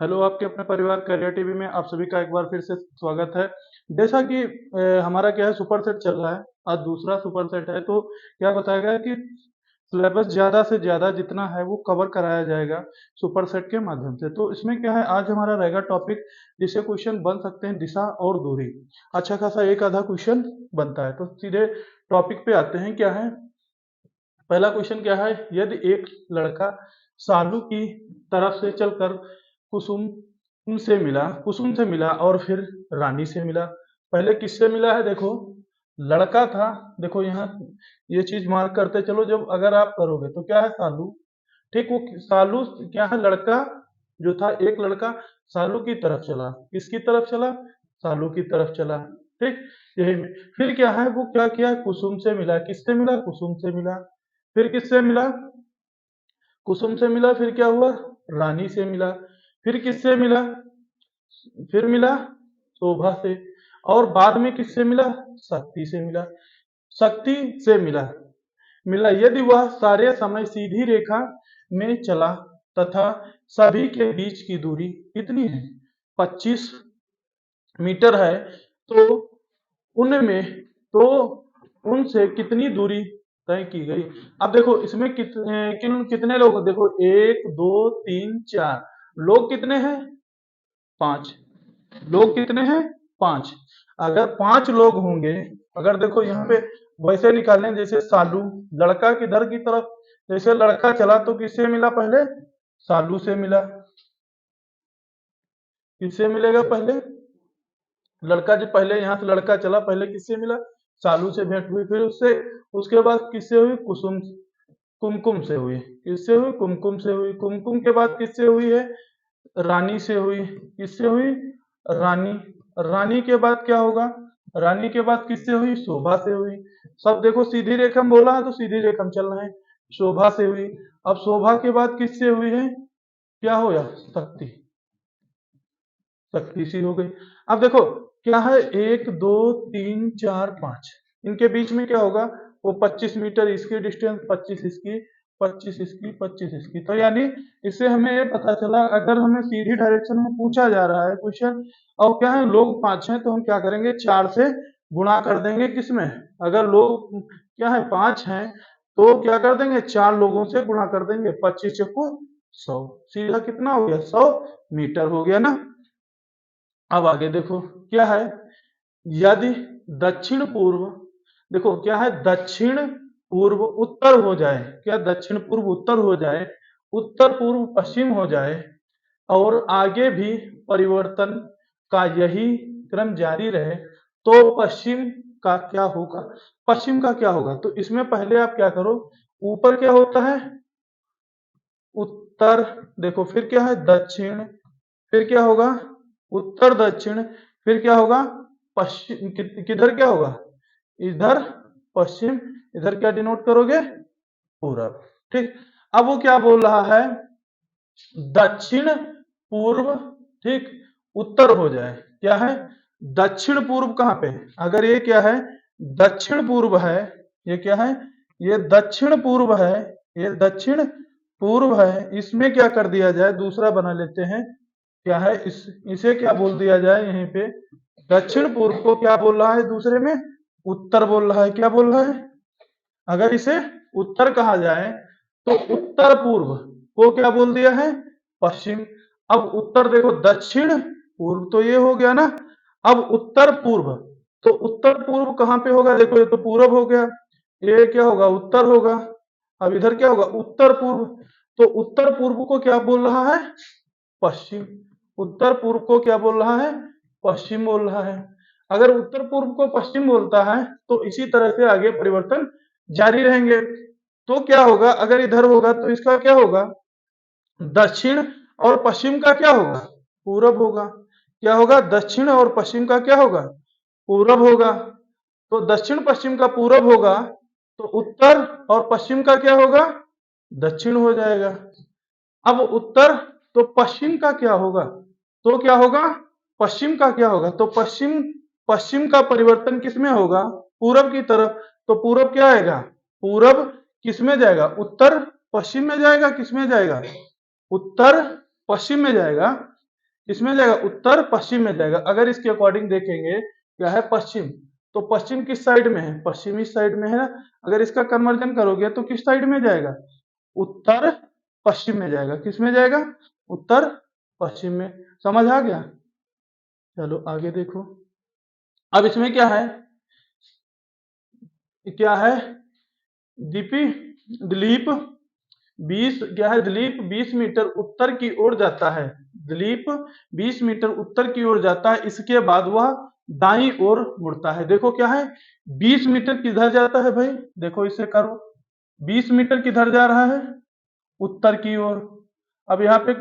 Hello, आपके अपने परिवार करियर टीवी में आप सभी का एक बार फिर से स्वागत है। जैसा कि हमारा क्या है, सुपर सेट चल रहा है। आज दूसरा सुपर सेट है, तो क्या बताया गया है कि सिलेबस ज़्यादा से ज़्यादा जितना है वो कवर कराया जाएगा सुपर सेट के माध्यम से। तो इसमें क्या है, आज हमारा रहेगा टॉपिक जिससे क्वेश्चन बन सकते हैं, दिशा और दूरी। अच्छा खासा एक आधा क्वेश्चन बनता है। तो सीधे टॉपिक पे आते हैं। क्या है पहला क्वेश्चन? क्या है, यदि एक लड़का सालू की तरफ से चलकर कुसुम से मिला और फिर रानी से मिला। पहले किससे मिला है? देखो, लड़का था। देखो यहाँ ये चीज मार्क करते चलो, जब अगर आप करोगे तो क्या है, सालू। ठीक, वो सालू क्या है, लड़का जो था, एक लड़का सालू की तरफ चला। किसकी तरफ चला? सालू की तरफ चला। ठीक, यही में फिर क्या है, वो क्या किया, कुसुम से मिला। किससे मिला? कुसुम से मिला। फिर किससे मिला? कुसुम से मिला। फिर क्या हुआ? रानी से मिला। फिर किससे मिला? फिर मिला शोभा से। और बाद में किससे मिला? शक्ति से मिला। शक्ति से मिला मिला यदि वह सारे समय सीधी रेखा में चला तथा सभी के बीच की दूरी कितनी है? 25 मीटर है। तो उनमें तो उनसे कितनी दूरी तय की गई? अब देखो, इसमें कितने लोग? देखो, एक दो तीन चार। लोग कितने हैं? 5। लोग कितने हैं? 5। अगर 5 लोग होंगे, अगर देखो यहाँ पे वैसे निकालें जैसे सालू लड़का किधर की तरफ, जैसे लड़का चला तो किससे मिला? पहले सालू से मिला। किससे मिलेगा पहले? लड़का जो पहले यहाँ से लड़का चला, पहले किससे मिला? सालू से भेंट हुई। फिर उससे उसके बाद किससे हुई? कुमकुम से हुई। किससे हुई? कुमकुम से हुई। कुमकुम के बाद किससे हुई है? रानी से हुई। किससे हुई? रानी। रानी के बाद क्या होगा? रानी के बाद किससे हुई? शोभा से हुई। सब देखो, सीधी रेखा में बोला है तो सीधी रेखा में चल रहे हैं। शोभा से हुई। अब शोभा के बाद किससे हुई है? क्या होया? शक्ति। शक्ति सी हो गई। अब देखो, क्या है, एक दो तीन चार पांच, इनके बीच में क्या होगा? वो 25 मीटर इसकी डिस्टेंस, 25 इसकी, 25 इसकी, 25 इसकी। तो यानी इससे हमें ये पता चला, अगर हमें सीधी डायरेक्शन में पूछा जा रहा है क्वेश्चन, और क्या है, लोग 5 हैं, तो हम क्या करेंगे, 4 से गुणा कर देंगे। किसमें? अगर लोग क्या है, 5 हैं, तो क्या कर देंगे, 4 लोगों से गुणा कर देंगे। 25 चौको 100। सीधा कितना हो गया? 100 मीटर हो गया ना। अब आगे देखो, क्या है, यदि दक्षिण पूर्व, देखो क्या है, दक्षिण पूर्व उत्तर हो जाए। क्या? दक्षिण पूर्व उत्तर हो जाए, उत्तर पूर्व पश्चिम हो जाए, और आगे भी परिवर्तन का यही क्रम जारी रहे, तो पश्चिम का क्या होगा? पश्चिम का क्या होगा? तो इसमें पहले आप क्या करो, ऊपर क्या होता है? उत्तर। देखो, फिर क्या है? दक्षिण। फिर क्या होगा? उत्तर दक्षिण। फिर क्या होगा? पश्चिम। किधर क्या होगा? इधर पश्चिम। इधर क्या डिनोट करोगे? पूरब। ठीक। अब वो क्या बोल रहा है? दक्षिण पूर्व, ठीक, उत्तर हो जाए। क्या है? दक्षिण पूर्व कहाँ पे? अगर ये क्या है, दक्षिण पूर्व है, ये क्या है, ये दक्षिण पूर्व है, ये दक्षिण पूर्व है, इसमें क्या कर दिया जाए, दूसरा बना लेते हैं। क्या है, इसे क्या बोल दिया जाए यहीं पे? दक्षिण पूर्व को क्या बोल रहा है दूसरे में? उत्तर बोल रहा है। क्या बोल रहा है? अगर इसे उत्तर कहा जाए तो उत्तर पूर्व को क्या बोल दिया है? पश्चिम। अब उत्तर देखो, दक्षिण पूर्व तो ये हो गया ना। अब उत्तर पूर्व, तो उत्तर पूर्व कहाँ पे होगा? देखो, ये तो पूरब हो गया, ये क्या होगा? उत्तर होगा। अब इधर क्या होगा? उत्तर पूर्व। तो उत्तर पूर्व को क्या बोल रहा है? पश्चिम। उत्तर पूर्व को क्या बोल रहा है? पश्चिम बोल रहा है। अगर उत्तर पूर्व को पश्चिम बोलता है, तो इसी तरह से आगे परिवर्तन जारी रहेंगे। तो क्या होगा, अगर इधर होगा तो इसका क्या होगा? दक्षिण। और पश्चिम का क्या होगा? पूरब होगा। क्या होगा? दक्षिण और पश्चिम का क्या होगा? पूरब होगा। तो दक्षिण पश्चिम का पूरब होगा, तो उत्तर और पश्चिम का क्या होगा? दक्षिण हो जाएगा। अब उत्तर, तो पश्चिम का क्या होगा? तो क्या होगा? पश्चिम का क्या होगा? तो पश्चिम, पश्चिम का परिवर्तन किसमें होगा? पूरब की तरफ। तो पूरब क्या आएगा? पूरब किसमें जाएगा? उत्तर पश्चिम में जाएगा। किसमें जाएगा? उत्तर पश्चिम में जाएगा। इसमें जाएगा, उत्तर पश्चिम में जाएगा। अगर इसके अकॉर्डिंग देखेंगे क्या है पश्चिम, तो पश्चिम किस साइड में है, पश्चिमी साइड में है ना। अगर इसका कन्वर्जन करोगे तो किस साइड में जाएगा, उत्तर पश्चिम में जाएगा। किस में जाएगा, उत्तर पश्चिम में। समझ आ गया। चलो आगे देखो। अब इसमें क्या है, क्या है, दीपी दिलीप 20 क्या है, दिलीप 20 मीटर उत्तर की ओर जाता है। दिलीप 20 मीटर उत्तर की ओर जाता है, इसके बाद वह दाईं ओर मुड़ता है। देखो क्या है, 20 मीटर किधर जाता है भाई, देखो इसे करो, 20 मीटर किधर जा रहा है, उत्तर की ओर। अब यहाँ पे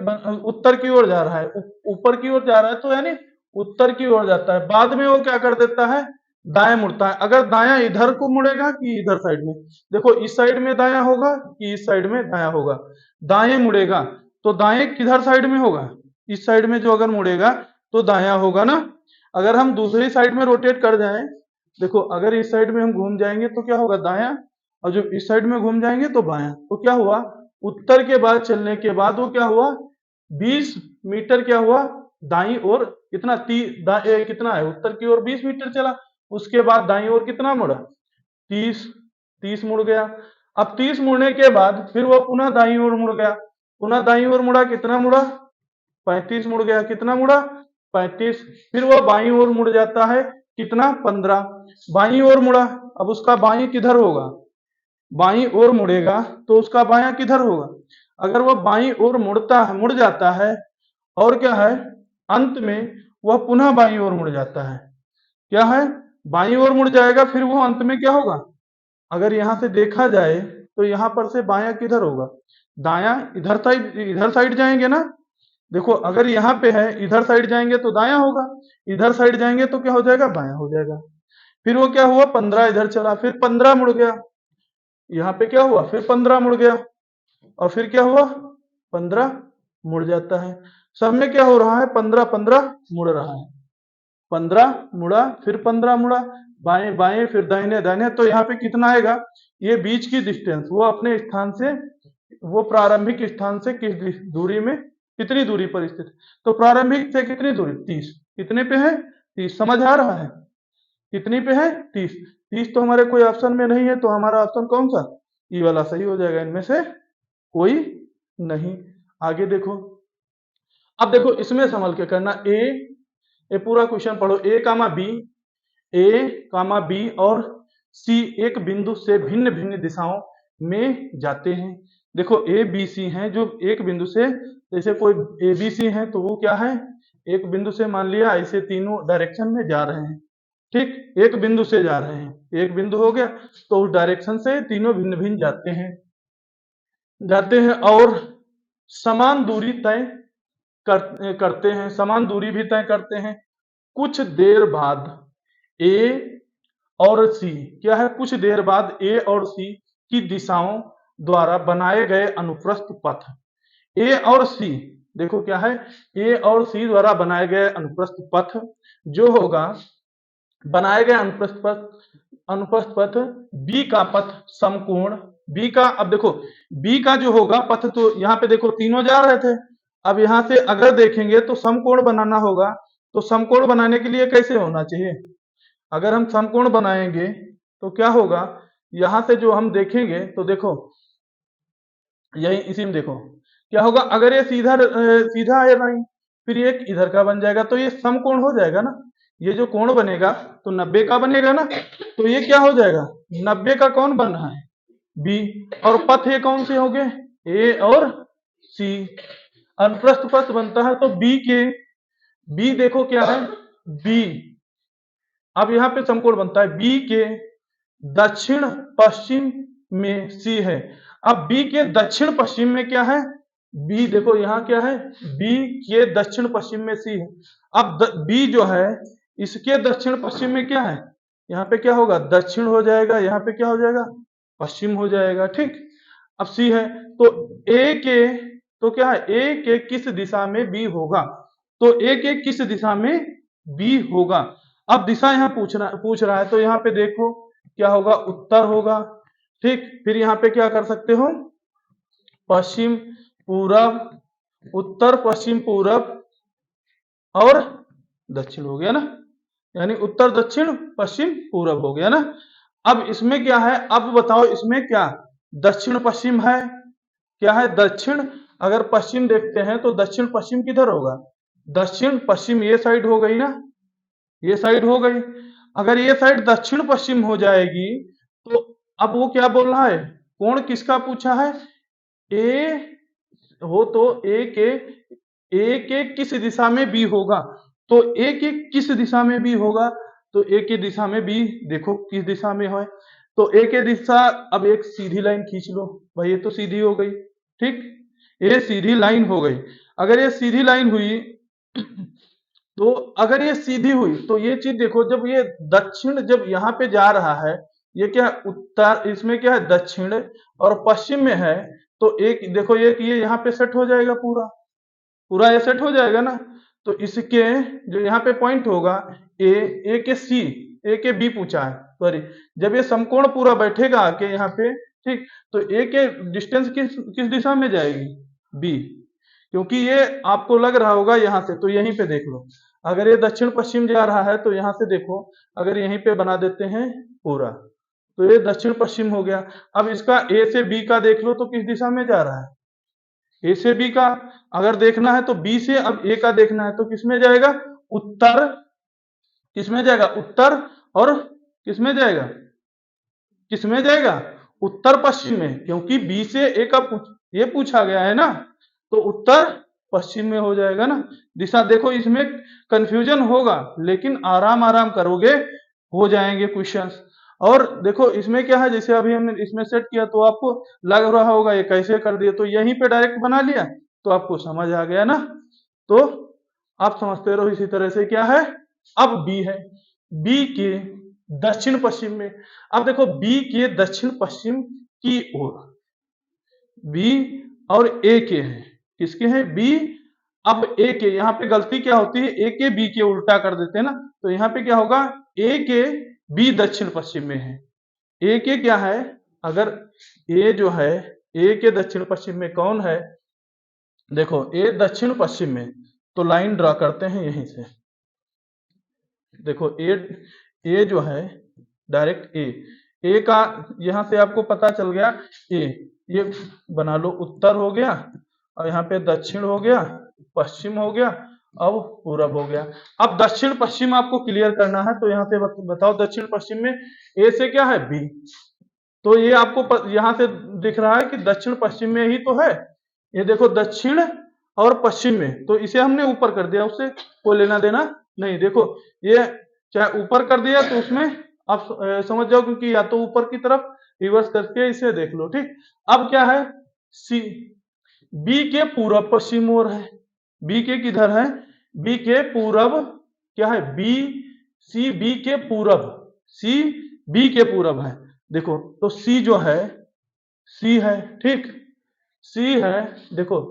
उत्तर की ओर जा रहा है, ऊपर की ओर जा रहा है, तो यानी उत्तर की ओर जाता है। बाद में वो क्या कर देता है, दाएं मुड़ता है। अगर दायां इधर को मुड़ेगा कि इधर साइड में, देखो इस साइड में दायां होगा कि इस साइड में दायां होगा। दाएं मुड़ेगा तो दाएं किधर साइड में होगा, इस साइड में जो अगर मुड़ेगा तो दायां होगा ना। अगर हम दूसरी साइड में रोटेट कर जाएं, देखो अगर इस साइड में हम घूम जाएंगे तो क्या होगा, दायां, और जो इस साइड में घूम जाएंगे तो बायां। तो क्या हुआ, उत्तर के बाद चलने के बाद वो क्या हुआ, 20 मीटर क्या हुआ, दाईं ओर कितना कितना है, उत्तर की ओर 20 मीटर चला। उसके बाद दाईं ओर कितना मुड़ा, 30, 30 मुड़ गया। अब 30 मुड़ने के बाद फिर वो पुनः दाईं ओर मुड़ गया, पुनः दाईं ओर मुड़ा, कितना मुड़ा, 35 मुड़ गया। कितना मुड़ा, 35। फिर वो बाईं ओर मुड़ जाता है, कितना, 15। बाईं ओर मुड़ा, अब उसका बाईं किधर होगा, बाईं ओर मुड़ेगा तो उसका बायां किधर होगा। अगर वह बाईं ओर मुड़ जाता है, और क्या है, अंत में वह पुनः बाईं ओर मुड़ जाता है, क्या है, बाईं ओर मुड़ जाएगा। फिर वो अंत में क्या होगा, अगर यहां से देखा जाए तो यहां पर से बायां किधर होगा, दायां इधर साइड जाएंगे ना। देखो अगर यहाँ पे है, इधर साइड जाएंगे तो दायां होगा, इधर साइड जाएंगे तो क्या हो जाएगा, बायां हो जाएगा। फिर वो क्या हुआ, 15 इधर चला, फिर 15 मुड़ गया, यहाँ पे क्या हुआ, फिर 15 मुड़ गया, और फिर क्या हुआ, 15 मुड़ जाता है। सब में क्या हो रहा है, 15 15 मुड़ रहा है। 15 मुड़ा, फिर 15 मुड़ा, बाएं बाएं, फिर दाहिने दाहिने। तो यहाँ पे कितना आएगा, ये बीच की डिस्टेंस, वो अपने स्थान से, वो प्रारंभिक स्थान से किस दूरी में, कितनी दूरी पर स्थित। तो प्रारंभिक से कितनी दूरी, 30। कितने पे है, 30। समझ आ रहा है, कितनी पे है, 30। 30 तो हमारे कोई ऑप्शन में नहीं है, तो हमारा ऑप्शन कौन सा, ई वाला सही हो जाएगा, इनमें से कोई नहीं। आगे देखो। अब देखो इसमें संभल के करना, ए पूरा क्वेश्चन पढ़ो, ए कामा बी और सी एक बिंदु से भिन्न भिन्न दिशाओं में जाते हैं। देखो ए बी सी हैं जो एक बिंदु से, जैसे कोई ए बी सी है तो वो क्या है, एक बिंदु से मान लिया ऐसे तीनों डायरेक्शन में जा रहे हैं। ठीक, एक बिंदु से जा रहे हैं, एक बिंदु हो गया, तो उस डायरेक्शन से तीनों भिन्न भिन्न जाते हैं और समान दूरी तय करते हैं, समान दूरी भी तय करते हैं। कुछ देर बाद ए और सी, क्या है, कुछ देर बाद ए और सी की दिशाओं द्वारा बनाए गए अनुप्रस्थ पथ, ए और सी, देखो क्या है, ए और सी द्वारा बनाए गए अनुप्रस्थ पथ जो होगा, बनाए गए अनुप्रस्थ पथ बी का पथ समकोण, बी का, अब देखो बी का जो होगा पथ, तो यहाँ पे देखो तीनों जा रहे थे। अब यहाँ से अगर देखेंगे तो समकोण बनाना होगा, तो समकोण बनाने के लिए कैसे होना चाहिए, अगर हम समकोण बनाएंगे तो क्या होगा, यहां से जो हम देखेंगे तो देखो यही इसी में देखो क्या होगा, अगर ये सीधा है लाइन, फिर एक इधर का बन जाएगा, तो ये समकोण हो जाएगा ना। ये जो कोण बनेगा तो 90 का बनेगा ना, तो ये क्या हो जाएगा, 90 का कौन बन रहा है, बी। और पथ ये कौन से हो गए, ए और सी। अनुप्रस्थ पथ बनता है तो बी देखो क्या है, बी। अब यहाँ पे समकोण बनता है, बी के दक्षिण पश्चिम में सी है। अब बी के दक्षिण पश्चिम में क्या है, बी देखो यहाँ क्या है, बी के दक्षिण पश्चिम में सी है। अब बी जो है इसके दक्षिण पश्चिम में क्या है, यहाँ पे क्या होगा, दक्षिण हो जाएगा, यहाँ पे क्या हो जाएगा, पश्चिम हो जाएगा। ठीक, अब सी है तो ए के, तो क्या है, ए के किस दिशा में बी होगा, तो ए के किस दिशा में बी होगा। अब दिशा यहाँ पूछ रहा है, तो यहाँ पे देखो क्या होगा, उत्तर होगा। ठीक, फिर यहाँ पे क्या कर सकते हो, पश्चिम पूरब, उत्तर पश्चिम पूरब, और दक्षिण हो गया ना, यानी उत्तर दक्षिण पश्चिम पूरब हो गया ना। अब इसमें क्या है, अब बताओ इसमें क्या दक्षिण पश्चिम है, क्या है दक्षिण। अगर पश्चिम देखते हैं तो दक्षिण पश्चिम किधर होगा, दक्षिण पश्चिम ये साइड हो गई ना, ये साइड हो गई। अगर ये साइड दक्षिण पश्चिम हो जाएगी तो अब वो क्या बोल रहा है, कोण किसका पूछा है, ए हो तो ए के किस दिशा में बी होगा, तो ए के किस दिशा में बी होगा, तो ए की दिशा में बी देखो किस दिशा में है, तो ए के दिशा, अब एक सीधी लाइन खींच लो भाई, ये तो सीधी हो गई, ठीक, ये सीधी लाइन हो गई। अगर ये सीधी लाइन हुई तो अगर ये सीधी हुई तो ये चीज देखो, जब ये दक्षिण जब यहाँ पे जा रहा है, ये क्या है उत्तर, इसमें क्या है दक्षिण और पश्चिम में है, तो एक देखो ये यहाँ पे सेट हो जाएगा, पूरा पूरा ये सेट हो जाएगा ना। तो इसके जो यहाँ पे पॉइंट होगा ए के सी, ए के बी पूछा है सॉरी, जब ये समकोण पूरा बैठेगा आके यहाँ पे, ठीक, तो ए के डिस्टेंस किस किस दिशा में जाएगी, बी, क्योंकि ये आपको लग रहा होगा यहाँ से, तो यहीं पे देख लो, अगर ये दक्षिण पश्चिम जा रहा है तो यहाँ से देखो, अगर यहीं पे बना देते हैं पूरा, तो ये दक्षिण पश्चिम हो गया। अब इसका ए से बी का देख लो तो किस दिशा में जा रहा है, ए से बी का अगर देखना है तो बी से अब ए का देखना है तो किसमें जाएगा, उत्तर, किसमें जाएगा उत्तर, और किसमें जाएगा, किसमें जाएगा उत्तर पश्चिम में, क्योंकि बी से ए का ये पूछा गया है ना, तो उत्तर पश्चिम में हो जाएगा ना दिशा। देखो इसमें कंफ्यूजन होगा लेकिन आराम आराम करोगे हो जाएंगे क्वेश्चंस। और देखो इसमें क्या है, जैसे अभी हमने इसमें सेट किया तो आपको लग रहा होगा ये कैसे कर दिया, तो यहीं पे डायरेक्ट बना लिया तो आपको समझ आ गया ना, तो आप समझते रहो। इसी तरह से क्या है, अब बी है, बी के दक्षिण पश्चिम में, अब देखो बी के दक्षिण पश्चिम की ओर बी और ए के हैं, किसके हैं बी, अब ए के यहाँ पे गलती क्या होती है, ए के बी के उल्टा कर देते हैं ना, तो यहाँ पे क्या होगा ए के बी दक्षिण पश्चिम में है, ए के क्या है, अगर ए जो है ए के दक्षिण पश्चिम में कौन है, देखो ए दक्षिण पश्चिम में, तो लाइन ड्रा करते हैं यहीं से, देखो ए जो है डायरेक्ट ए का यहां से आपको पता चल गया, ए ये बना लो उत्तर हो गया, और यहाँ पे दक्षिण हो गया, पश्चिम हो गया, अब पूरब हो गया। अब दक्षिण पश्चिम आपको क्लियर करना है, तो यहाँ से बताओ दक्षिण पश्चिम में ए से क्या है बी, तो ये आपको यहाँ से दिख रहा है कि दक्षिण पश्चिम में ही तो है, ये देखो दक्षिण और पश्चिम में, तो इसे हमने ऊपर कर दिया, उससे कोई लेना देना नहीं। देखो ये चाहे ऊपर कर दिया तो उसमें आप समझ जाओ, क्योंकि या तो ऊपर की तरफ रिवर्स करके इसे देख लो, ठीक। अब क्या है सी, बी के पूरब पश्चिम ओर है, बी के किधर है, बी के पूरब, क्या है बी, सी बी के पूरब, सी बी के पूरब है, देखो तो सी जो है सी है, ठीक, सी है, देखो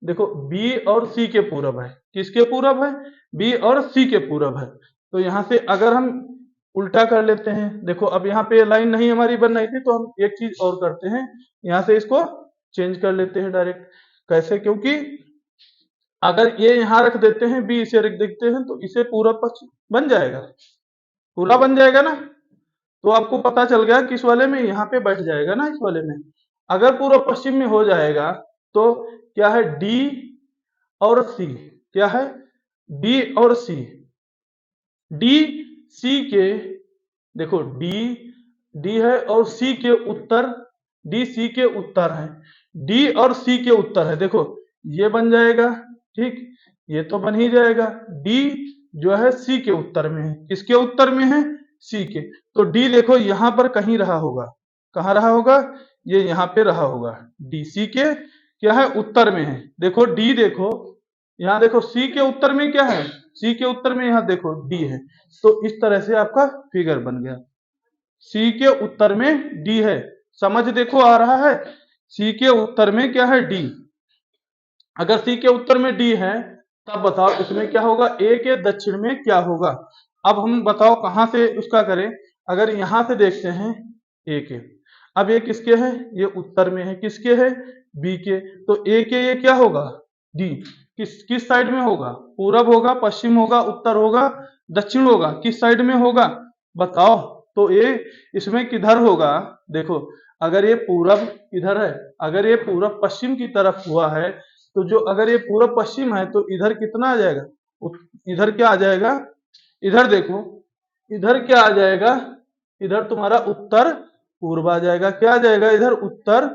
देखो बी और सी के पूरब है, किसके पूरब है, बी और सी के पूरब है। तो यहां से अगर हम उल्टा कर लेते हैं, देखो अब यहाँ पे लाइन नहीं हमारी बन रही थी, तो हम एक चीज और करते हैं, यहाँ से इसको चेंज कर लेते हैं डायरेक्ट, कैसे, क्योंकि अगर ये यहाँ रख देते हैं बी इसे रख देते हैं तो इसे पूरा पक्ष बन जाएगा, पूरा बन जाएगा ना, तो आपको पता चल गया किस वाले में यहाँ पे बैठ जाएगा ना, इस वाले में। अगर पूरा पश्चिम में हो जाएगा तो क्या है डी और सी, क्या है डी और सी, डी सी के, देखो डी है और सी के उत्तर, डी सी के उत्तर है, डी और सी के उत्तर है, देखो ये बन जाएगा, ठीक, ये तो बन ही जाएगा, डी जो है सी के उत्तर में है, किसके उत्तर में है, सी के, तो डी देखो यहां पर कहीं रहा होगा, कहां रहा होगा, ये यहाँ पे रहा होगा, डी सी के क्या है उत्तर में है, देखो डी देखो यहाँ देखो सी के उत्तर में क्या है, सी के उत्तर में यहाँ देखो डी है, तो इस तरह से आपका फिगर बन गया, सी के उत्तर में डी है, समझ देखो आ रहा है, सी के उत्तर में क्या है डी, अगर सी के उत्तर में डी है तब बताओ इसमें क्या होगा, ए के दक्षिण में क्या होगा। अब हम बताओ कहां से उसका करें, अगर यहां से देखते हैं ए के, अब ये किसके है, ये उत्तर में है, किसके है बी के, तो ए के ये क्या होगा डी, किस किस साइड में होगा? पूरब होगा, पश्चिम होगा, उत्तर होगा, दक्षिण होगा, किस साइड में होगा बताओ? तो ये इसमें किधर होगा? देखो, अगर ये पूरब इधर है, अगर ये पूरब पश्चिम की तरफ हुआ है, तो जो अगर ये पूरब पश्चिम है तो इधर कितना आ जाएगा? इधर क्या आ जाएगा? इधर देखो, इधर क्या आ जाएगा? इधर तुम्हारा उत्तर पूर्व आ जाएगा। क्या आ जाएगा? इधर उत्तर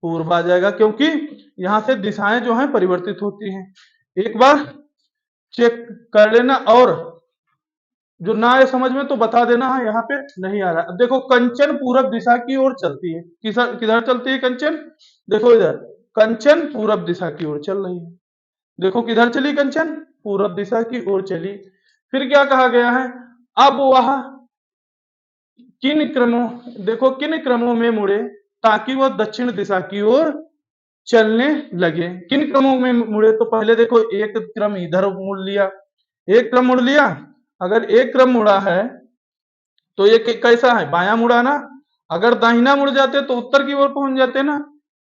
पूर्व आ जाएगा, क्योंकि यहां से दिशाएं जो हैं परिवर्तित होती हैं। एक बार चेक कर लेना, और जो ना आए समझ में तो बता देना, हाँ यहाँ पे नहीं आ रहा। अब देखो, कंचन पूरब दिशा की ओर चलती है। किधर चलती है कंचन? देखो इधर, कंचन पूरब दिशा की ओर चल रही है। देखो किधर चली कंचन? पूरब दिशा की ओर चली। फिर क्या कहा गया है? अब वह किन क्रमों, देखो किन क्रमों में मुड़े ताकि वह दक्षिण दिशा की ओर चलने लगे। किन क्रमों में मुड़े? तो पहले देखो, एक क्रम इधर मुड़ लिया, एक क्रम मुड़ लिया। अगर एक क्रम मुड़ा है तो ये कैसा है? बायां मुड़ा ना। अगर दाहिना मुड़ जाते तो उत्तर की ओर पहुंच जाते ना,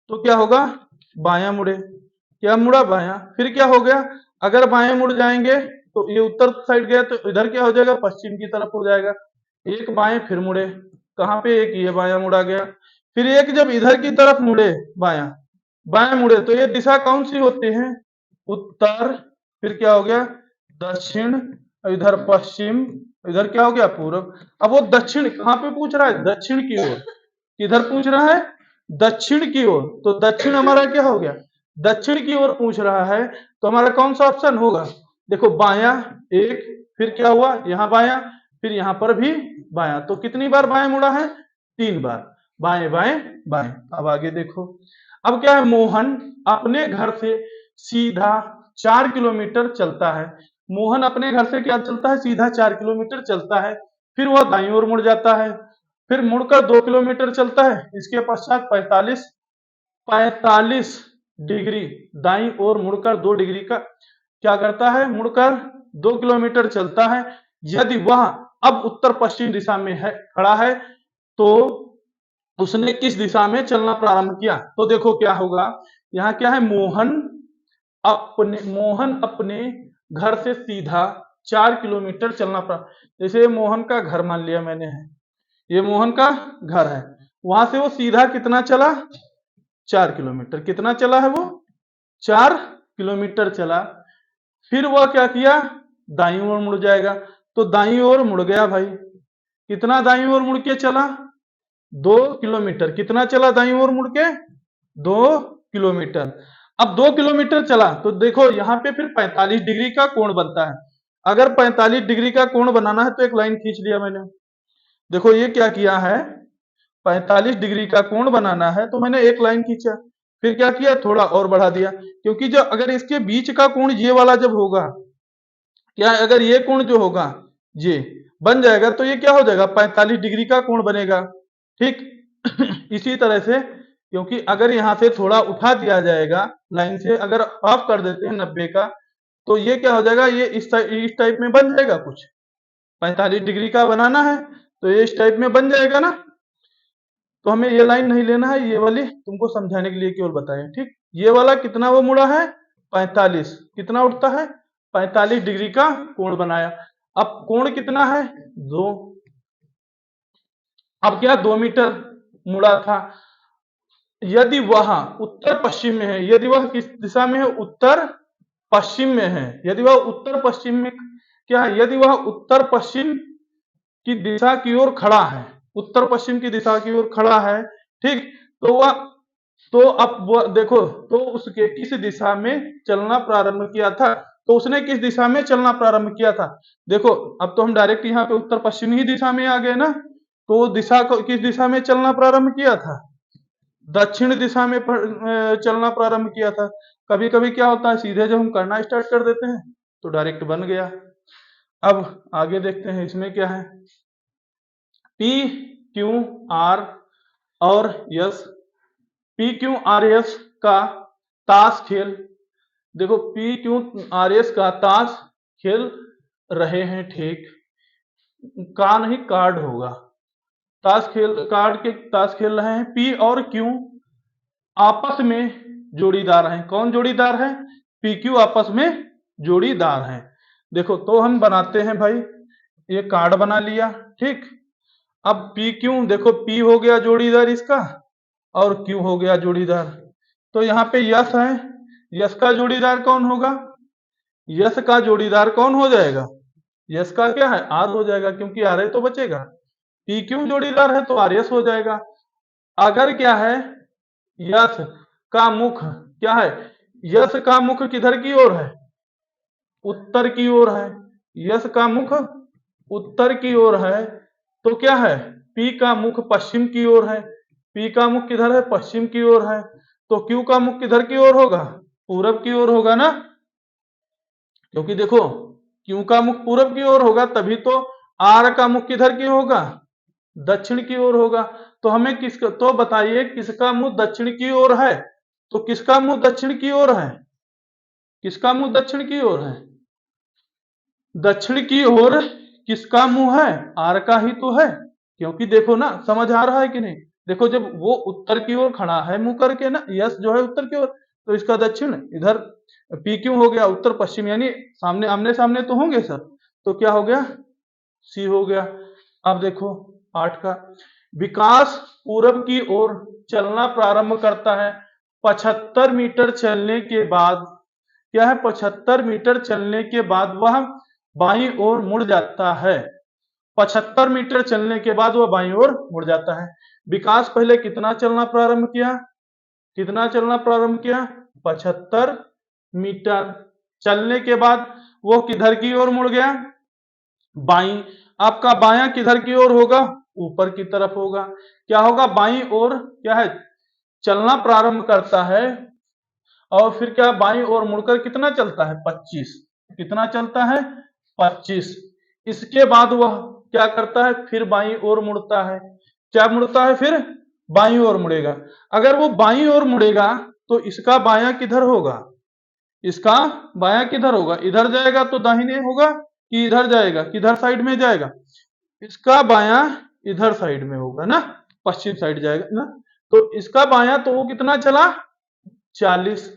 तो क्या होगा? बायां मुड़े। क्या मुड़ा? बायां। फिर क्या हो गया? अगर बाएं मुड़ जाएंगे तो ये उत्तर साइड गया, तो इधर क्या हो जाएगा? पश्चिम की तरफ हो जाएगा। एक बाएं फिर मुड़े, कहां पे? एक ये बायां मुड़ा गया। फिर एक जब इधर की तरफ मुड़े, बायां बाएं मुड़े, तो ये दिशा कौन सी होती है? उत्तर। फिर क्या हो गया? दक्षिण। इधर पश्चिम, इधर क्या हो गया? पूर्व। अब वो दक्षिण कहां पे पूछ रहा है? दक्षिण की ओर। किधर पूछ रहा है? दक्षिण की ओर। तो दक्षिण हमारा क्या हो गया? दक्षिण की ओर पूछ रहा है, तो हमारा कौन सा ऑप्शन होगा? देखो, बायां एक, फिर क्या हुआ? यहां बायां, फिर यहां पर भी बायां। तो कितनी बार बाएं मुड़ा है? 3 बार। बाएं बाएं बाएं। अब आगे देखो, अब क्या है? मोहन अपने घर से सीधा 4 किलोमीटर चलता है। मोहन अपने घर से क्या चलता है? सीधा 4 किलोमीटर चलता है। फिर वह दाईं ओर मुड़ जाता है, फिर मुड़कर 2 किलोमीटर चलता है। इसके पश्चात 45 डिग्री दाईं ओर मुड़कर 2 डिग्री का क्या करता है? मुड़कर 2 किलोमीटर चलता है। यदि वह अब उत्तर पश्चिम दिशा में है, खड़ा है, तो उसने किस दिशा में चलना प्रारंभ किया? तो देखो क्या होगा, यहाँ क्या है? मोहन अपने घर से सीधा 4 किलोमीटर चलना प्रारंभ। जैसे मोहन का घर मान लिया मैंने है, ये मोहन का घर है, वहां से वो सीधा कितना चला? 4 किलोमीटर। कितना चला है वो? 4 किलोमीटर चला। फिर वह क्या किया? दाईं ओर मुड़ जाएगा। तो दाईं ओर मुड़ गया भाई। कितना दाईं ओर मुड़ के चला? 2 किलोमीटर। कितना चला दाईं ओर मुड़ के? 2 किलोमीटर। अब 2 किलोमीटर चला तो देखो यहां पे फिर 45 डिग्री का कोण बनता है। अगर 45 डिग्री का कोण बनाना है तो एक लाइन खींच लिया मैंने। देखो ये क्या किया है? 45 डिग्री का कोण बनाना है तो मैंने एक लाइन खींचा। फिर क्या किया? थोड़ा और बढ़ा दिया, क्योंकि जो अगर इसके बीच का कोण ये वाला जब होगा, क्या अगर ये कोण जो होगा ये बन जाएगा, तो ये क्या हो जाएगा? 45 डिग्री का कोण बनेगा। ठीक इसी तरह से, क्योंकि अगर यहां से थोड़ा उठा दिया जाएगा लाइन से, अगर ऑफ कर देते हैं 90 का, तो ये क्या हो जाएगा? ये इस टाइप में बन जाएगा कुछ। 45 डिग्री का बनाना है तो ये इस टाइप में बन जाएगा ना। तो हमें ये लाइन नहीं लेना है, ये वाली तुमको समझाने के लिए केवल बताया। ठीक, ये वाला कितना वो मुड़ा है? 45। कितना उठता है? 45 डिग्री का कोण बनाया। अब कोण कितना है? 2। अब क्या 2 मीटर मुड़ा था। यदि वह उत्तर पश्चिम में है, यदि वह किस दिशा में है? उत्तर पश्चिम में है। यदि वह उत्तर पश्चिम में क्या है? यदि वह उत्तर पश्चिम की दिशा की ओर खड़ा है, उत्तर पश्चिम की दिशा की ओर खड़ा है, ठीक, तो वह, तो अब वह देखो, तो उसके किस दिशा में चलना प्रारंभ किया था? तो उसने किस दिशा में चलना प्रारंभ किया था? देखो, अब तो हम डायरेक्ट यहाँ पे उत्तर पश्चिम ही दिशा में आ गए ना। तो दिशा को किस दिशा में चलना प्रारंभ किया था? दक्षिण दिशा में चलना प्रारंभ किया था। कभी कभी क्या होता है, सीधे जब हम करना स्टार्ट कर देते हैं तो डायरेक्ट बन गया। अब आगे देखते हैं इसमें क्या है। पी क्यू आर और yes, P Q R S का ताश खेल, देखो पी क्यू आर एस का ताश खेल रहे हैं, ठीक, का नहीं कार्ड होगा, ताश खेल, कार्ड के ताश खेल रहे हैं। पी और क्यू आपस में जोड़ीदार हैं। कौन जोड़ीदार है? पी क्यू आपस में जोड़ीदार हैं। देखो तो हम बनाते हैं भाई, ये कार्ड बना लिया, ठीक। अब पी क्यू, देखो पी हो गया जोड़ीदार इसका और क्यू हो गया जोड़ीदार। तो यहाँ पे यस है, यस का जोड़ीदार कौन होगा? यस का जोड़ीदार कौन हो जाएगा? यस का क्या है? आर हो जाएगा, क्योंकि आर ए तो बचेगा। पी क्यू जोड़ीदार है तो आर एस हो जाएगा। अगर क्या है, यस का मुख क्या है? यस का मुख किधर की ओर है? उत्तर की ओर है। यस का मुख उत्तर की ओर है, तो क्या है? पी का मुख पश्चिम की ओर है। पी का मुख किधर है? पश्चिम की ओर है। तो क्यू का मुख किधर की ओर होगा? पूरब की ओर होगा ना, क्योंकि देखो क्यू का मुख पूरब की ओर होगा, तभी तो आर का मुख किधर की होगा? दक्षिण की ओर होगा। तो हमें किसका, तो बताइए किसका मुंह दक्षिण की ओर है? तो किसका मुंह दक्षिण की ओर है? किसका मुंह दक्षिण की ओर है? दक्षिण की ओर किसका मुंह है? आर का ही तो है। क्योंकि देखो ना, समझ आ रहा है कि नहीं? देखो जब वो उत्तर की ओर खड़ा है मुंह करके ना, यस जो है उत्तर की ओर, तो इसका दक्षिण इधर पी क्यू हो गया उत्तर पश्चिम, यानी सामने आमने सामने तो होंगे सर। तो क्या हो गया? सी हो गया। अब देखो 8 का, विकास पूरब की ओर चलना प्रारंभ करता है। 75 मीटर चलने के बाद क्या है? 75 मीटर चलने के बाद वह बाईं ओर मुड़ जाता है। 75 मीटर चलने के बाद वह बाईं ओर मुड़ जाता है। विकास पहले कितना चलना प्रारंभ किया? कितना चलना प्रारंभ किया? 75 मीटर चलने के बाद वो किधर की ओर मुड़ गया? बाईं। आपका बायां किधर की ओर होगा? ऊपर की तरफ होगा। क्या होगा? बाईं ओर क्या है? चलना प्रारंभ करता है, और फिर क्या बाईं ओर मुड़कर कितना चलता है? 25। कितना चलता है? 25। इसके बाद वह क्या करता है? फिर बाईं ओर मुड़ता है। क्या मुड़ता है? फिर बाईं ओर मुड़ेगा। अगर वो बाईं ओर मुड़ेगा तो इसका बायां किधर होगा? इसका बायां किधर होगा? इधर जाएगा तो दाहिने होगा, कि इधर जाएगा, किधर साइड में जाएगा? इसका बायां इधर साइड में होगा ना, पश्चिम साइड जाएगा ना। तो इसका बायां तो वो कितना चला? 40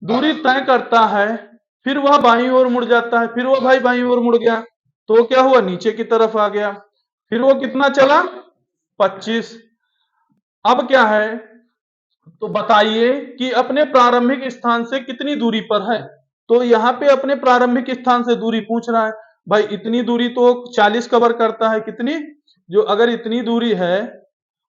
दूरी तय करता है। फिर वह बाईं ओर मुड़ जाता है, फिर वो भाई बाईं ओर मुड़ गया, तो क्या हुआ? नीचे की तरफ आ गया। फिर वो कितना चला? 25। अब क्या है, तो बताइए कि अपने प्रारंभिक स्थान से कितनी दूरी पर है? तो यहाँ पे अपने प्रारंभिक स्थान से दूरी पूछ रहा है। भाई इतनी दूरी तो 40 कवर करता है। कितनी? जो अगर इतनी दूरी है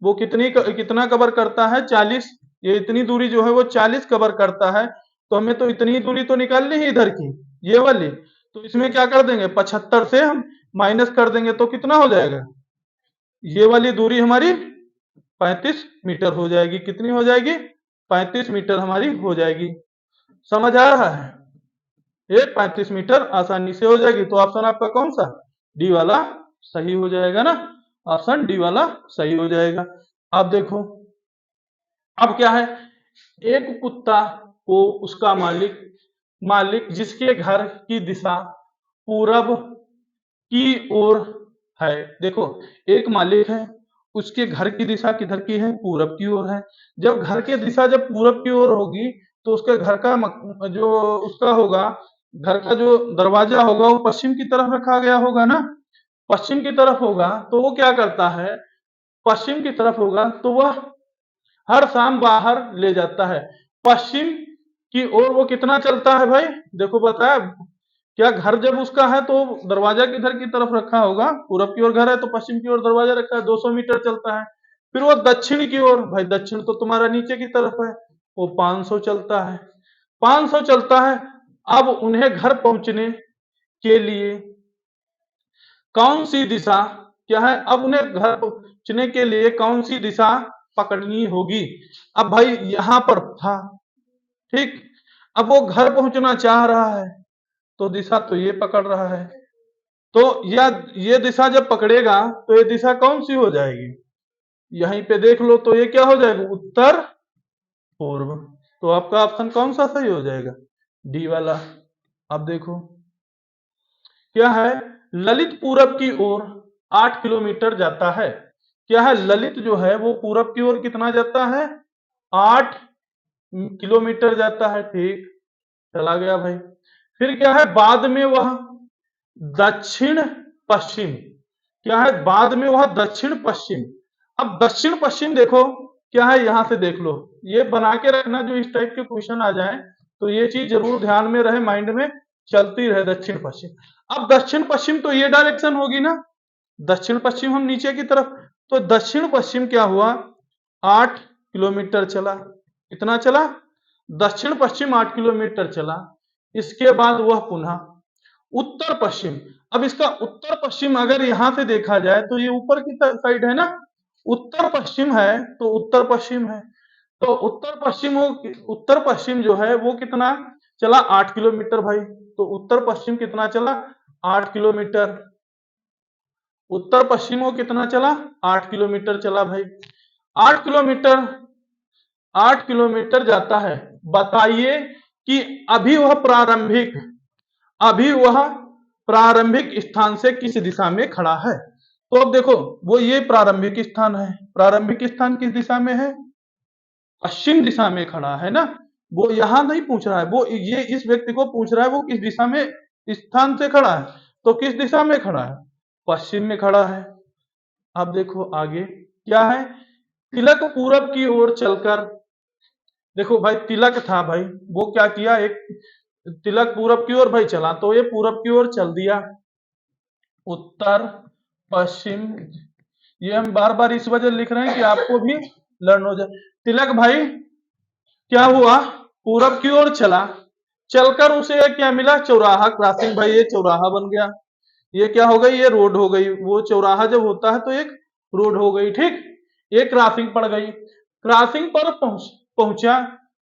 वो कितना कवर करता है? 40। ये इतनी दूरी जो है वो 40 कवर करता है। तो हमें तो इतनी दूरी तो निकालनी है इधर की, ये वाली। तो इसमें क्या कर देंगे? 75 से हम माइनस कर देंगे, तो कितना हो जाएगा? ये वाली दूरी हमारी 35 मीटर हो जाएगी। कितनी हो जाएगी? 35 मीटर हमारी हो जाएगी। समझ आ रहा है? ये 35 मीटर आसानी से हो जाएगी। तो ऑप्शन आपका कौन सा? डी वाला सही हो जाएगा ना। ऑप्शन डी वाला सही हो जाएगा। अब देखो, अब क्या है, एक कुत्ता को उसका मालिक मालिक जिसके घर की दिशा पूरब की ओर है। देखो एक मालिक है, उसके घर की दिशा किधर की है? पूरब की ओर है। जब घर की दिशा जब पूरब की ओर होगी तो उसके घर का जो उसका होगा, घर का जो दरवाजा होगा वो पश्चिम की तरफ रखा गया होगा ना। पश्चिम की तरफ होगा तो वो क्या करता है? पश्चिम की तरफ होगा तो वह हर शाम बाहर ले जाता है। पश्चिम की ओर वो कितना चलता है भाई? देखो बताया, क्या घर जब उसका है तो दरवाजा किधर की तरफ रखा होगा? पूरब की ओर घर है तो पश्चिम की ओर दरवाजा रखा है, 200 मीटर चलता है। फिर वो दक्षिण की ओर, भाई दक्षिण तो तुम्हारा नीचे की तरफ है, वो 500 चलता है। 500 चलता है। अब उन्हें घर पहुंचने के लिए कौन सी दिशा क्या है? अब उन्हें घर पहुंचने के लिए कौन सी दिशा पकड़नी होगी? अब भाई यहां पर था, ठीक। अब वो घर पहुंचना चाह रहा है तो दिशा तो ये पकड़ रहा है। तो या ये दिशा जब पकड़ेगा तो ये दिशा कौन सी हो जाएगी? यहीं पे देख लो, तो ये क्या हो जाएगा? उत्तर पूर्व। तो आपका ऑप्शन कौन सा सही हो जाएगा? डी वाला। अब देखो क्या है, ललित पूरब की ओर 8 किलोमीटर जाता है। क्या है? ललित जो है वो पूरब की ओर कितना जाता है? 8 किलोमीटर जाता है, ठीक। चला गया भाई। फिर क्या है, बाद में वह दक्षिण पश्चिम, क्या है, बाद में वह दक्षिण पश्चिम। अब दक्षिण पश्चिम देखो क्या है, यहां से देख लो, ये बना के रखना, जो इस टाइप के क्वेश्चन आ जाए तो ये चीज जरूर ध्यान में रहे, माइंड में चलती रहे, दक्षिण पश्चिम। अब दक्षिण पश्चिम तो ये डायरेक्शन होगी ना, दक्षिण पश्चिम हम नीचे की तरफ, तो दक्षिण पश्चिम क्या हुआ, 8 किलोमीटर चला। कितना चला, दक्षिण पश्चिम 8 किलोमीटर चला। इसके बाद वह पुनः उत्तर पश्चिम। अब इसका उत्तर पश्चिम अगर यहां से देखा जाए तो ये ऊपर की साइड है ना, उत्तर पश्चिम है तो उत्तर पश्चिम है, तो उत्तर पश्चिम वो, उत्तर पश्चिम जो है वो कितना चला, 8 किलोमीटर भाई। तो उत्तर पश्चिम कितना चला, 8 किलोमीटर। उत्तर पश्चिम वो कितना चला, 8 किलोमीटर चला भाई। 8 किलोमीटर, 8 किलोमीटर जाता है। बताइए कि अभी वह प्रारंभिक, अभी वह प्रारंभिक स्थान से किस दिशा में खड़ा है। तो अब देखो, वो ये प्रारंभिक स्थान है, प्रारंभिक स्थान किस दिशा में है, पश्चिम दिशा में खड़ा है ना। वो यहां नहीं पूछ रहा है, वो ये इस व्यक्ति को पूछ रहा है वो किस दिशा में स्थान से खड़ा है, तो किस दिशा में खड़ा है, पश्चिम में खड़ा है। अब देखो आगे क्या है, तिलक पूरब की ओर चलकर, देखो भाई तिलक था भाई, वो क्या किया, एक तिलक पूरब की ओर भाई चला, तो ये पूरब की ओर चल दिया। उत्तर पश्चिम, ये हम बार बार इस वजह लिख रहे हैं कि आपको भी लर्न हो जाए। तिलक भाई क्या हुआ, पूरब की ओर चला, चलकर उसे क्या मिला, चौराहा क्रॉसिंग, भाई ये चौराहा बन गया। ये क्या हो गई, ये रोड हो गई। वो चौराहा जब होता है तो एक रोड हो गई, ठीक। ये क्रॉसिंग पड़ गई। क्रॉसिंग पर पहुंचा,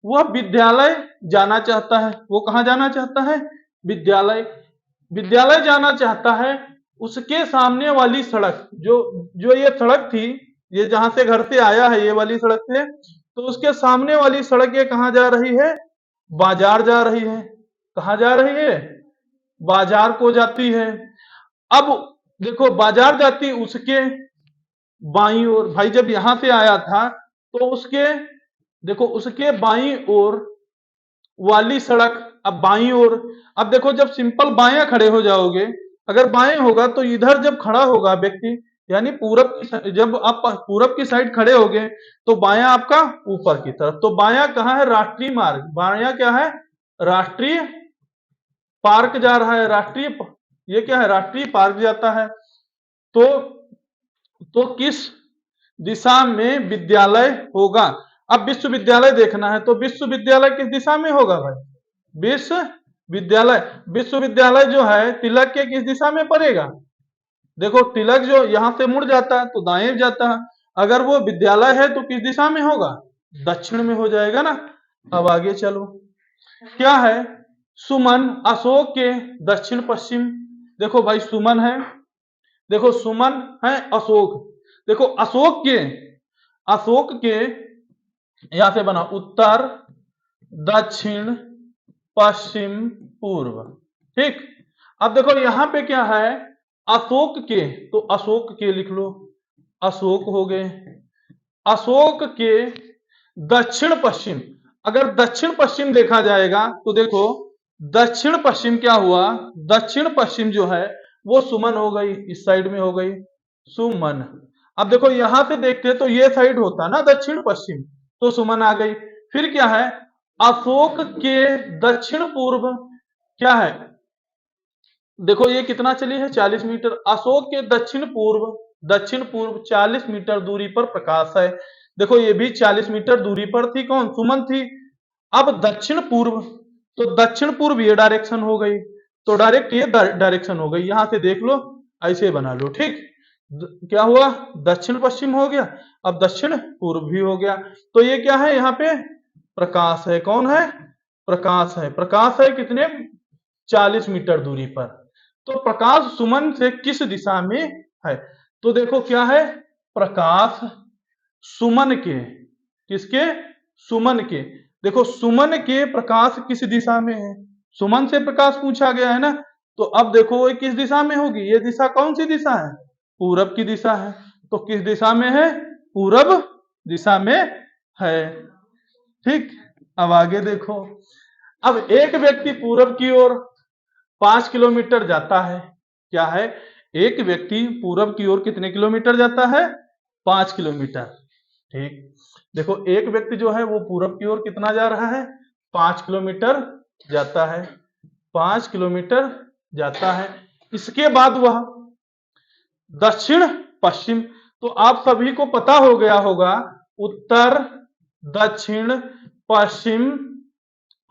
वह विद्यालय जाना चाहता है। वो कहाँ जाना चाहता है, विद्यालय, विद्यालय जाना चाहता है। उसके सामने वाली सड़क, जो जो ये सड़क थी, ये जहां से घर से आया है ये वाली सड़क से, तो उसके सामने वाली सड़क ये कहाँ जा रही है, बाजार जा रही है। कहाँ जा रही है, बाजार को जाती है। अब देखो बाजार जाती, उसके बाईं ओर, भाई जब यहां से आया था तो उसके, देखो उसके बाईं ओर वाली सड़क, अब बाईं ओर, अब देखो जब सिंपल बायां खड़े हो जाओगे, अगर बाएं होगा तो इधर जब खड़ा होगा व्यक्ति, यानी पूरब की, जब आप पूरब की साइड खड़े होगे तो बायां आपका ऊपर की तरफ, तो बायां कहाँ है, राष्ट्रीय मार्ग, बायां क्या है, राष्ट्रीय पार्क जा रहा है, राष्ट्रीय, ये क्या है, राष्ट्रीय पार्क जाता है। तो किस दिशा में विद्यालय होगा। अब विश्वविद्यालय देखना है, तो विश्वविद्यालय किस दिशा में होगा भाई, विश्वविद्यालय, विश्वविद्यालय जो है तिलक के किस दिशा में पड़ेगा, देखो तिलक जो यहां से मुड़ जाता है तो दाएं जाता है, अगर वो विद्यालय है तो किस दिशा में होगा, दक्षिण में हो जाएगा ना। अब आगे चलो, क्या है, सुमन अशोक के दक्षिण पश्चिम, देखो भाई सुमन है, देखो सुमन है, अशोक, देखो अशोक के यहां से बना उत्तर दक्षिण पश्चिम पूर्व, ठीक। अब देखो यहां पे क्या है, अशोक के, तो अशोक के लिख लो, अशोक हो गए, अशोक के दक्षिण पश्चिम। अगर दक्षिण पश्चिम देखा जाएगा तो देखो दक्षिण पश्चिम क्या हुआ, दक्षिण पश्चिम जो है वो सुमन हो गई, इस साइड में हो गई सुमन। अब देखो यहां से देखते तो ये साइड होता ना दक्षिण पश्चिम, तो सुमन आ गई। फिर क्या है, अशोक के दक्षिण पूर्व क्या है, देखो ये कितना चली है, 40 मीटर। अशोक के दक्षिण पूर्व, दक्षिण पूर्व 40 मीटर दूरी पर प्रकाश है। देखो ये भी 40 मीटर दूरी पर थी, कौन, सुमन थी। अब दक्षिण पूर्व, तो दक्षिण पूर्व ये डायरेक्शन हो गई, तो डायरेक्ट ये डायरेक्शन हो गई, यहां से देख लो, ऐसे बना लो, ठीक। क्या हुआ, दक्षिण पश्चिम हो गया, अब दक्षिण पूर्व भी हो गया। तो ये क्या है, यहाँ पे प्रकाश है, कौन है, प्रकाश है, प्रकाश है कितने, 40 मीटर दूरी पर। तो प्रकाश सुमन से किस दिशा में है, तो देखो क्या है, प्रकाश सुमन के, किसके, सुमन के, देखो सुमन के प्रकाश किस दिशा में है, सुमन से प्रकाश पूछा गया है ना, तो अब देखो ये किस दिशा में होगी, ये दिशा कौन सी दिशा है, पूरब की दिशा है, तो किस दिशा में है, पूरब दिशा में है, ठीक। अब आगे देखो, अब एक व्यक्ति पूरब की ओर 5 किलोमीटर जाता है। क्या है? एक व्यक्ति पूरब की ओर कितने किलोमीटर जाता है? 5 किलोमीटर। ठीक, देखो एक व्यक्ति जो है वो पूरब की ओर कितना जा रहा है? 5 किलोमीटर जाता है, 5 किलोमीटर जाता है। इसके बाद वह दक्षिण पश्चिम, तो आप सभी को पता हो गया होगा उत्तर, दक्षिण, पश्चिम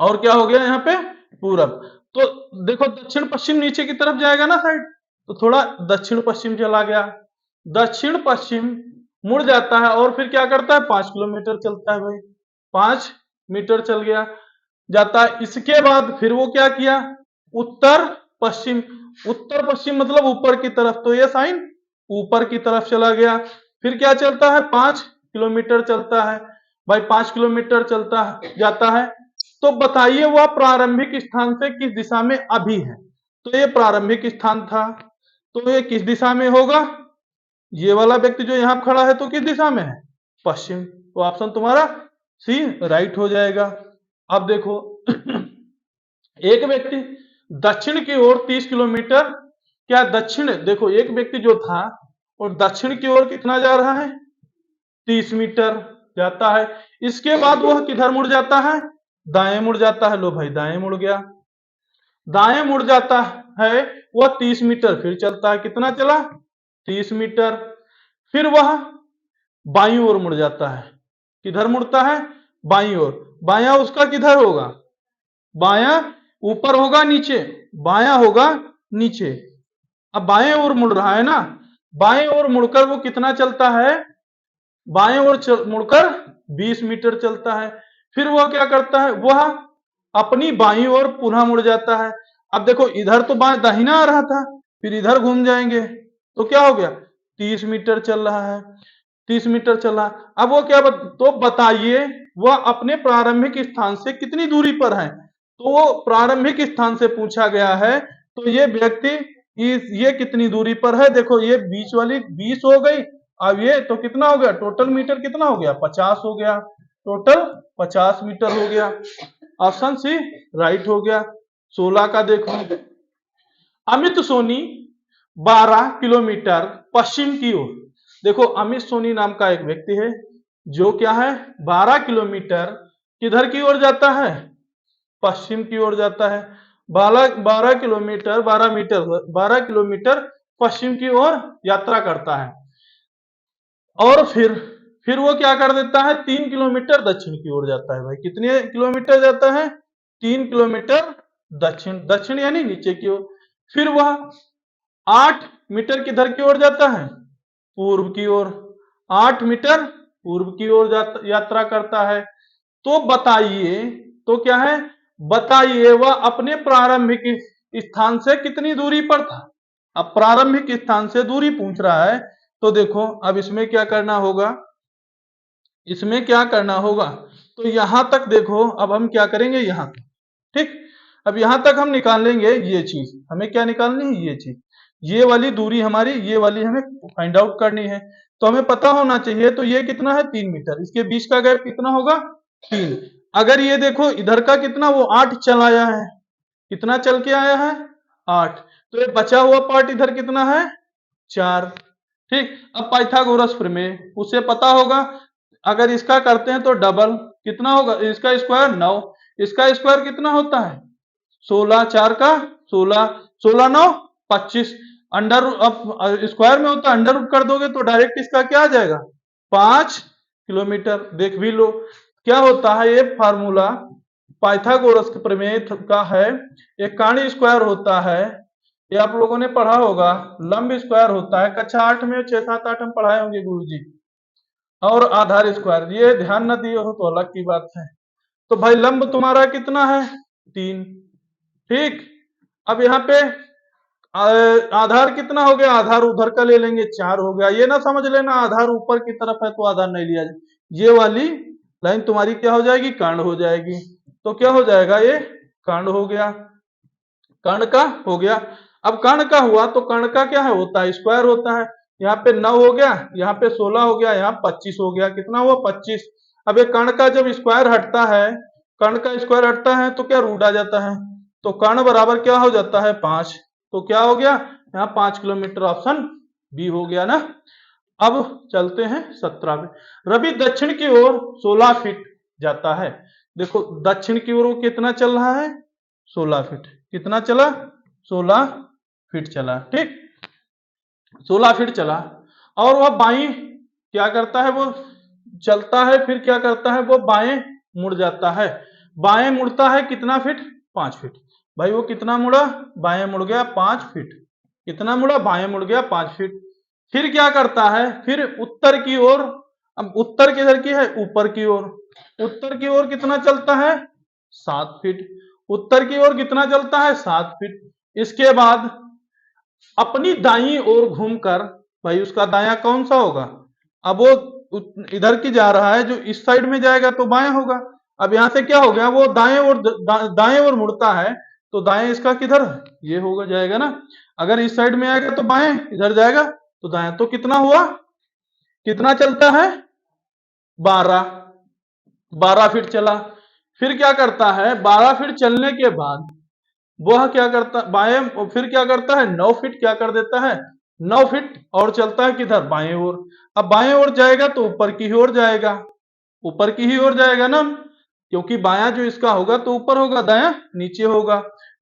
और क्या हो गया यहाँ पे? पूरब। तो देखो दक्षिण पश्चिम नीचे की तरफ जाएगा ना साइड, तो थोड़ा दक्षिण पश्चिम चला गया, दक्षिण पश्चिम मुड़ जाता है और फिर क्या करता है? 5 किलोमीटर चलता है भाई, 5 मीटर चल गया जाता है। इसके बाद फिर वो क्या किया? उत्तर पश्चिम, उत्तर पश्चिम मतलब ऊपर की तरफ, तो ये साइन ऊपर की तरफ चला गया। फिर क्या चलता है? 5 किलोमीटर चलता है भाई, 5 किलोमीटर चलता जाता है। तो बताइए वह प्रारंभिक स्थान से किस दिशा में अभी है? तो ये प्रारंभिक स्थान था, तो ये किस दिशा में होगा? ये वाला व्यक्ति जो यहां खड़ा है तो किस दिशा में है? पश्चिम। तो ऑप्शन तुम्हारा सी राइट हो जाएगा। अब देखो एक व्यक्ति दक्षिण की ओर 30 किलोमीटर, क्या दक्षिण, देखो एक व्यक्ति जो था और दक्षिण की ओर कितना जा रहा है? 30 मीटर जाता है। इसके बाद वह किधर मुड़ जाता है? दाएं मुड़ जाता है। लो भाई दाएं मुड़ गया, दाएं मुड़ जाता है, वह 30 मीटर फिर चलता है। कितना चला? 30 मीटर। फिर वह बाईं ओर मुड़ जाता है। किधर मुड़ता है? बाईं ओर। बायां उसका किधर होगा? बायां ऊपर होगा नीचे? बायां होगा नीचे। अब बाएं ओर मुड़ रहा है ना, बाएं ओर मुड़कर वो कितना चलता है? बाएं ओर मुड़कर 20 मीटर चलता है। फिर वह क्या करता है? वह अपनी बाईं ओर पुनः मुड़ जाता है। अब देखो इधर तो बाएं दाहिना आ रहा था, फिर इधर घूम जाएंगे तो क्या हो गया? 30 मीटर चल रहा है, 30 मीटर चला। अब वो क्या तो बताइए वह अपने प्रारंभिक स्थान से कितनी दूरी पर है? तो वो प्रारंभिक स्थान से पूछा गया है, तो ये व्यक्ति ये कितनी दूरी पर है? देखो ये बीच वाली 20 हो गई, अब ये तो कितना हो गया? टोटल मीटर कितना हो गया? 50 हो गया, टोटल 50 मीटर हो गया। ऑप्शन सी राइट हो गया। 16 का देखो, अमित सोनी 12 किलोमीटर पश्चिम की ओर, देखो अमित सोनी नाम का एक व्यक्ति है जो क्या है? 12 किलोमीटर किधर की ओर जाता है? पश्चिम की ओर जाता है। 12 किलोमीटर 12 किलोमीटर पश्चिम की ओर यात्रा करता है और फिर वो क्या कर देता है? 3 किलोमीटर दक्षिण की ओर जाता है। भाई कितने किलोमीटर जाता है? 3 किलोमीटर दक्षिण, दक्षिण यानी नीचे की ओर। फिर वह 8 मीटर किधर की ओर जाता है? पूर्व की ओर। 8 मीटर पूर्व की ओर यात्रा करता है। तो बताइए, तो क्या है? बताइए वह अपने प्रारंभिक स्थान से कितनी दूरी पर था? अब प्रारंभिक स्थान से दूरी पूछ रहा है, तो देखो अब इसमें क्या करना होगा? इसमें क्या करना होगा? तो यहां तक देखो, अब हम क्या करेंगे? यहां तक, ठीक। अब यहां तक हम निकाल लेंगे ये चीज, हमें क्या निकालनी है? ये चीज, ये वाली दूरी हमारी, ये वाली हमें फाइंड आउट करनी है। तो हमें पता होना चाहिए, तो ये कितना है? 3 मीटर। इसके बीच का गैप कितना होगा? 3। अगर ये देखो इधर का कितना, वो 8 चल आया है, कितना चल के आया है? 8। तो ये बचा हुआ पार्ट इधर कितना है? 4। ठीक। अब पाइथागोरस प्रमेय उसे पता होगा, अगर इसका करते हैं तो डबल कितना होगा? इसका स्क्वायर 9, इसका स्क्वायर कितना होता है? 16, 4 का 16, 16 9 25। अंडर अब स्क्वायर में होता है, अंडर रूट कर दोगे तो डायरेक्ट इसका क्या आ जाएगा? 5 किलोमीटर। देख भी लो क्या होता है, ये फार्मूला पाइथागोरस के प्रमेय का है। एक काणी स्क्वायर होता है, ये आप लोगों ने पढ़ा होगा। लंब स्क्वायर होता है, कक्षा 8 में 6 7 8 हम पढ़ाए होंगे गुरुजी। और आधार स्क्वायर, ये ध्यान न दिए हो तो अलग की बात है। तो भाई लंब तुम्हारा कितना है? 3। ठीक। अब यहाँ पे आधार कितना हो गया? आधार उधर का ले लेंगे, 4 हो गया। ये ना समझ लेना आधार ऊपर की तरफ है तो आधार नहीं लिया जाए, ये वाली लाइन तुम्हारी क्या हो जाएगी? कांड हो जाएगी। तो क्या हो जाएगा? ये कांड हो गया, कर्ण का हो गया। अब कर्ण का हुआ तो कर्ण का क्या है? होता है स्क्वायर होता है। यहाँ पे 9 हो गया, यहाँ पे 16 हो गया, यहाँ 25 हो गया। कितना हुआ? 25। अब ये कर्ण का जब स्क्वायर हटता है, कर्ण का स्क्वायर हटता है तो क्या रूट आ जाता है, तो कर्ण बराबर क्या हो जाता है 5। तो क्या हो गया यहाँ 5 किलोमीटर, ऑप्शन बी हो गया ना। अब चलते हैं 17 पे। रवि दक्षिण की ओर 16 फीट जाता है। देखो दक्षिण की ओर वो कितना चल रहा है 16 फीट, कितना चला 16 फीट चला, ठीक 16 फीट चला। और वह बाई क्या करता है, वो चलता है, फिर क्या करता है वो बाएं मुड़ जाता है। बाएं मुड़ता है कितना फीट 5 फीट। भाई वो कितना मुड़ा, बाएं मुड़ गया 5 फीट। कितना मुड़ा, बाएं मुड़ गया 5 फीट। फिर क्या करता है, फिर उत्तर की ओर, अब उत्तर किधर की है ऊपर की ओर, उत्तर की ओर कितना चलता है 7 फीट। उत्तर की ओर कितना चलता है 7 फीट। इसके बाद अपनी दाई ओर घूमकर, भाई उसका दाया कौन सा होगा, अब वो इधर की जा रहा है, जो इस साइड में जाएगा तो बाया होगा। अब यहां से क्या हो गया, वो दाएं ओर दाएं ओर मुड़ता है, तो दाएं इसका किधर ये होगा जाएगा ना। अगर इस साइड में आएगा तो बाएं, इधर जाएगा तो दाएं। तो कितना हुआ, कितना चलता है 12, 12 फीट चला। फिर क्या करता है 12 फीट चलने के बाद वह क्या करता बाएं, फिर क्या करता है 9 फीट क्या कर देता है, 9 फीट और चलता है किधर बाएं ओर। अब बाएं ओर जाएगा तो ऊपर की ओर जाएगा, ऊपर की ही ओर जाएगा ना, क्योंकि बायां जो इसका होगा तो ऊपर होगा, दायां नीचे होगा।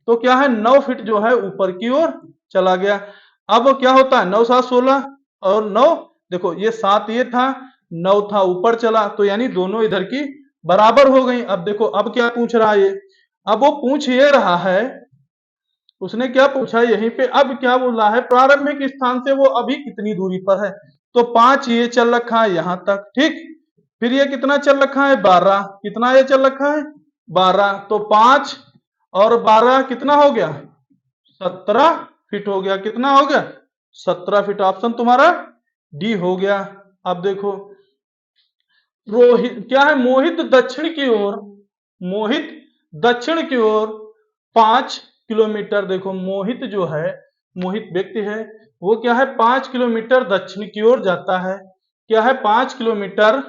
तो क्या है 9 फीट जो है ऊपर की ओर चला गया। अब क्या होता है 9 7 16 और 9, देखो ये 7 ये था, 9 था ऊपर चला, तो यानी दोनों इधर की बराबर हो गई। अब देखो अब क्या पूछ रहा है ये, अब वो पूछ ये रहा है, उसने क्या पूछा यहीं पे, अब क्या बोला है प्रारंभिक स्थान से वो अभी कितनी दूरी पर है। तो 5 ये चल रखा है यहां तक, ठीक। फिर ये कितना चल रखा है 12, कितना ये चल रखा है 12, तो 5 और 12 कितना हो गया 17 फीट हो गया। कितना हो गया 17 फीट, ऑप्शन तुम्हारा डी हो गया। अब देखो रोहित क्या है, मोहित दक्षिण की ओर, मोहित दक्षिण की ओर 5 किलोमीटर, देखो मोहित जो है, मोहित व्यक्ति है, वो क्या है 5 किलोमीटर दक्षिण की ओर जाता है। क्या है 5 किलोमीटर,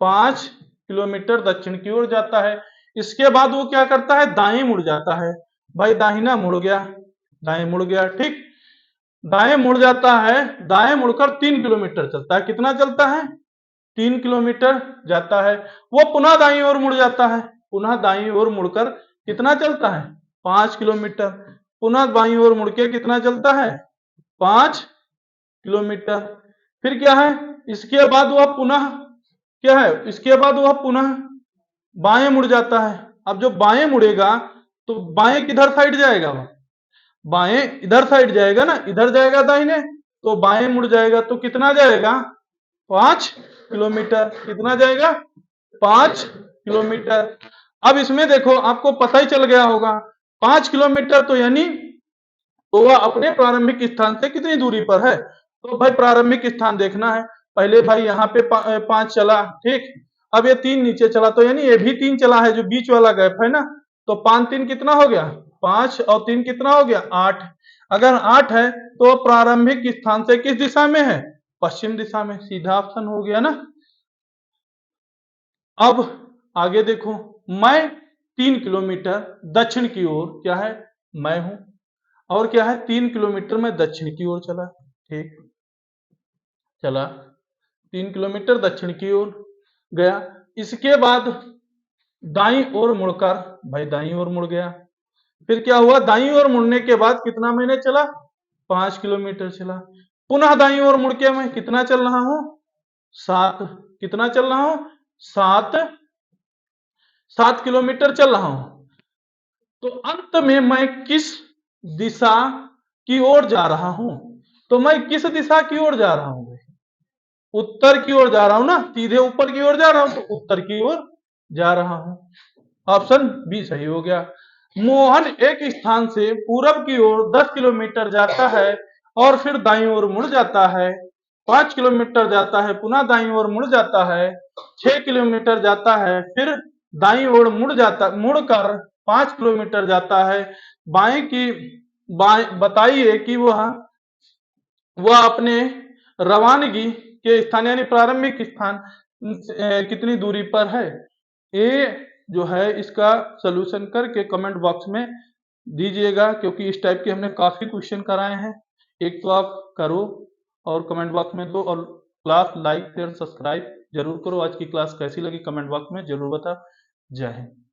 5 किलोमीटर दक्षिण की ओर जाता है। इसके बाद वो क्या करता है दाएं मुड़ जाता है। भाई दाहिना मुड़ गया, दाएं मुड़ गया, ठीक दाएं मुड़ जाता है, दाएं मुड़कर 3 किलोमीटर चलता है। कितना चलता है 3 किलोमीटर जाता है। वो पुनः दाईं ओर मुड़ जाता है, पुनः दाईं ओर मुड़कर कितना चलता है 5 किलोमीटर। पुनः बाईं ओर मुड़ के कितना चलता है 5 किलोमीटर। फिर क्या है इसके बाद वह पुनः क्या है, इसके बाद वह पुनः बाएं मुड़ जाता है। अब जो बाएं मुड़ेगा तो बाएं किधर साइड जाएगा, वह बाएं इधर साइड जाएगा ना, इधर जाएगा दाहिने, तो बाएं मुड़ जाएगा तो कितना जाएगा 5 किलोमीटर। कितना जाएगा 5 किलोमीटर। अब इसमें देखो आपको पता ही चल गया होगा 5 किलोमीटर, तो यानी तो वह अपने प्रारंभिक स्थान से कितनी दूरी पर है। तो भाई प्रारंभिक स्थान देखना है, पहले भाई यहाँ पे 5 चला, ठीक अब ये 3 नीचे चला, तो यानी ये भी 3 चला है, जो बीच वाला गैप है ना। तो 5 3 कितना हो गया 5 और 3 कितना हो गया 8। अगर 8 है तो प्रारंभिक स्थान से किस दिशा में है, पश्चिम दिशा में, सीधा ऑप्शन हो गया ना। अब आगे देखो, मैं 3 किलोमीटर दक्षिण की ओर क्या है मैं हूं, और क्या है 3 किलोमीटर में दक्षिण की ओर चला, ठीक चला 3 किलोमीटर दक्षिण की ओर गया। इसके बाद दाईं ओर मुड़कर, भाई दाईं ओर मुड़ गया। फिर क्या हुआ दाईं ओर मुड़ने के बाद कितना मैंने चला 5 किलोमीटर चला। पुनः दाईं ओर मुड़ के मैं कितना चल रहा हूं 7, कितना चल रहा हूं 7, 7 किलोमीटर चल रहा हूं। तो अंत में मैं किस दिशा की ओर जा रहा हूं, तो मैं किस दिशा की ओर जा रहा हूं, उत्तर की ओर जा रहा हूं ना, सीधे ऊपर की ओर जा रहा हूं, तो उत्तर की ओर जा रहा हूं। ऑप्शन बी सही हो गया। मोहन एक स्थान से पूरब की ओर 10 किलोमीटर जाता है और फिर दाईं ओर मुड़ जाता है। 5 किलोमीटर जाता है, पुनः दाईं ओर मुड़ जाता है। 6 किलोमीटर जाता है, फिर दाईं ओर मुड़कर 5 किलोमीटर जाता है। बाएं की बताइए कि वह अपने रवानगी के स्थान यानी प्रारंभिक स्थान कितनी दूरी पर है। ए जो है इसका सॉल्यूशन करके कमेंट बॉक्स में दीजिएगा, क्योंकि इस टाइप के हमने काफ़ी क्वेश्चन कराए हैं। एक तो आप करो और कमेंट बॉक्स में दो, और क्लास लाइक शेयर सब्सक्राइब जरूर करो। आज की क्लास कैसी लगी कमेंट बॉक्स में जरूर बता। जय हिंद।